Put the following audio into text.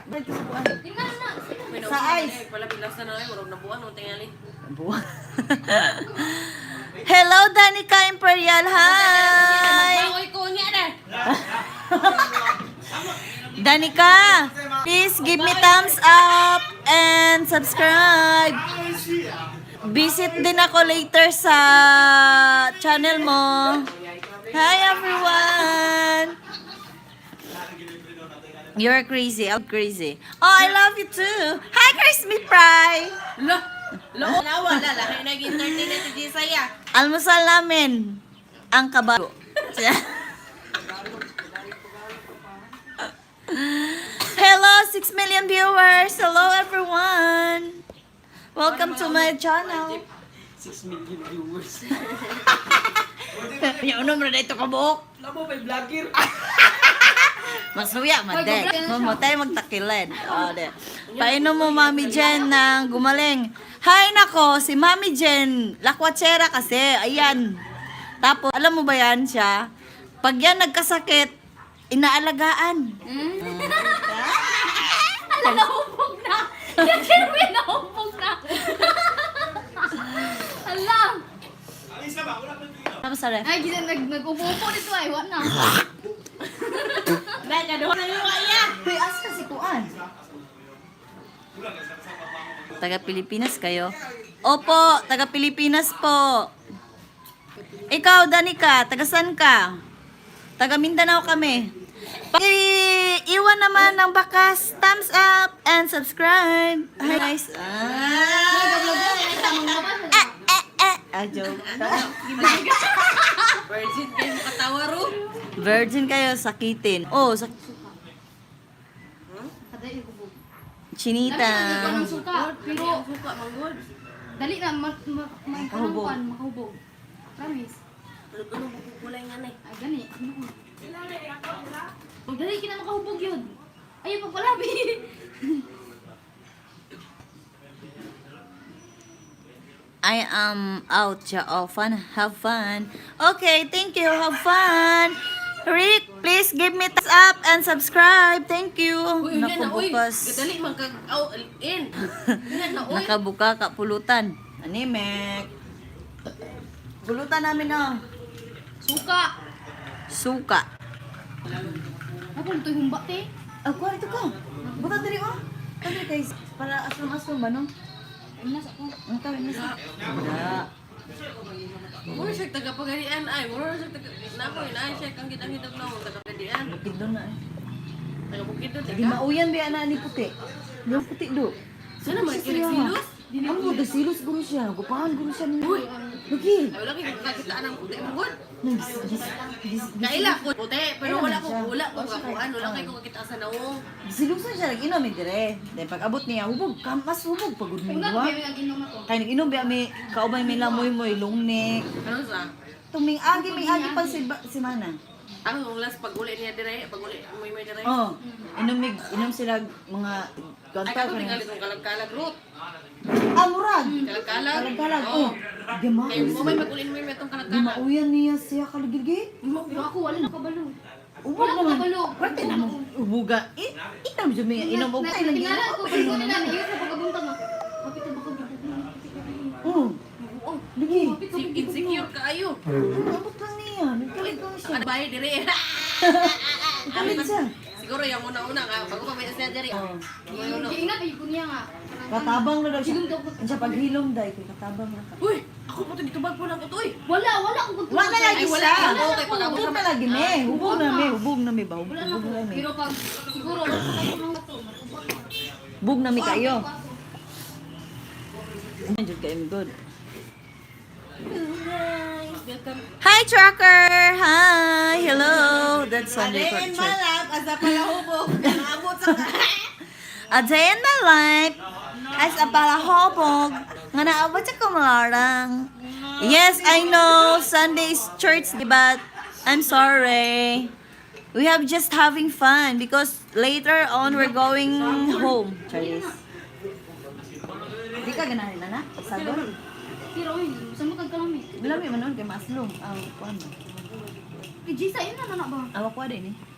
Dito sa buwan. Tingnan na. Sa ice. Pala bilas na na urog na buwan o tingali. Buwan. Hello, Danica Imperial. Hi! Bagoy ko niya na. Danica, please give me thumbs up and subscribe. Visit din ako later sa channel mo. Hi everyone. You're crazy. I'm crazy. Oh, I love you too. Hi, Crispy Fry. Lawa la lahi na entertain na ti saya. Almusal namin ang kabago. Hello, 6 million viewers. Hello, everyone. Welcome to my channel. 6 million viewers. Yung numero na ito kabuok. Labo may vlogger. Masuya, madek. Mamatay magtakilan. O, de. Painom mo, Mami Jen, ng gumaling. Hi, nako, si Mami Jen. Lakwatsera kasi. Ayan. Tapos, alam mo ba yan siya? Pag yan nagkasakit, inaalagaan. Ala, naupog na. Yan, Sherwin, naupog na. Ala. Tapos, sare. Ay, gina, nag-upo dito ay. Wala na. Dahil kaduha na yung iya. Uy, asa si Kuan? Taga Pilipinas kayo? Opo, taga Pilipinas po. Ikaw, Danica, taga saan ka? Taga Mindanao kami. Iwan naman ng bakas, thumbs up, and subscribe. Hi guys. Joke. Virgin kayo makatawa ro. Virgin kayo, sakitin. Oh, Kaday, ubog. Chinita. Dali na, ng suka. Pero, Suka manggod. dali na, Kahubog. makahubog. Promise. Ano bukulay nga na. Ay, gani. Pag dali ka na makahubog yun. Ay, pagpalabi. I am out, ja. Oh, fun. Have fun. Okay, thank you. Have fun. Rick, please give me thumbs up and subscribe. Thank you. Uy, yan na, uy. Nakabukas. Gadali magkag-out in. Yan na, uy. Nakabuka ka pulutan. Animek. Pulutan namin na. Suka. Suka. Ako, ito yung humba, te. Ako, ito ka. Buta dali mo. Kami guys. Para aslam-aslam ba, no? Ay, nasa ko. Ang tawin na sa... Wala. Mura siya tagapagalian ay. Mura siya tagapagalian. Ay, siya kang kitang-hitag na mo tagapagalian. Bukid doon na eh. Tagabukid doon, Di teka. mauyan ba na ni puti? Yung puti do. Sana man kilig-silos? Ang mga silos guro siya. Gupahan guro siya. Uy! Lagi! Ay, wala kayo kakitaan ng puti mo good. Kaila. Kaila ko puti, pero wala ko kakuan. Wala kayo kakita sa naong. Silusan siya. Nag-inom eh dire. Then pag abot niya, hubog. Mas hubog. Pagod mo Una, diwa. kaya ang inom ako. Kaya nag-inom ba may kaubay may lamoy mo, lungnik. Ano sa? Tuming agi, may agi pa si Mana. Ang last pag-uli niya dire, pag-uli may dire. Oh, inom sila mga Ay, kanta kato ka tingali itong kalag-kalag root. Ah, murag. Kalag-kalag. Kalag-kalag. Oo. Oh. Gama. Kaya mo may pag-uli mo may itong Di kalag-kalag. mauyan niya siya kaligilgi. Pero ako, wala na kabalo. Ubog Wala naman. ka kabalo. Pwede naman. Ubuga. Inom siya may inom. Ubog tayo lang Tingnan yan. ko, pag nila na yun, sa pagkabuntag mo. Kapit na baka Oh. Lagi. Insecure ka ayo. Abot lang niya. Nagkalit lang siya. Ano ba dire? Nagkalit siya. Siguro yung una-una ka, bago pa may isa dire. Oh. Ingat, ay kunya nga. Katabang na daw siya. Ang siya paghilom dahil. Katabang na ka. Uy, ako po dito bag po lang ko to eh. Wala akong kontrol. Wala lagi Ay, wala. siya. Wala. Okay, pag-abot Hubog na lagi me. Hubog na me. Hubog na me ba? Hubog Wala na na me. Pero pag, siguro, wala ka tulong na to. Hubog na me kayo. Medyo kayo good. Welcome. Hi, Trucker! Hi! Hello! That's Sunday for church. asa pala hubog. Nangabot sa A day in my life as a palahobog nga naabot sa kumalarang. Yes, I know Sunday is church, but I'm sorry. We have just having fun because later on we're going home. Charles. Di ka ganahin na? Sabon? Pero, oy, saan mo kagkalami? Lami man nun kay Maslong. Ang kuwan. Kay Jisa, yun na ba? Awak ko din eh.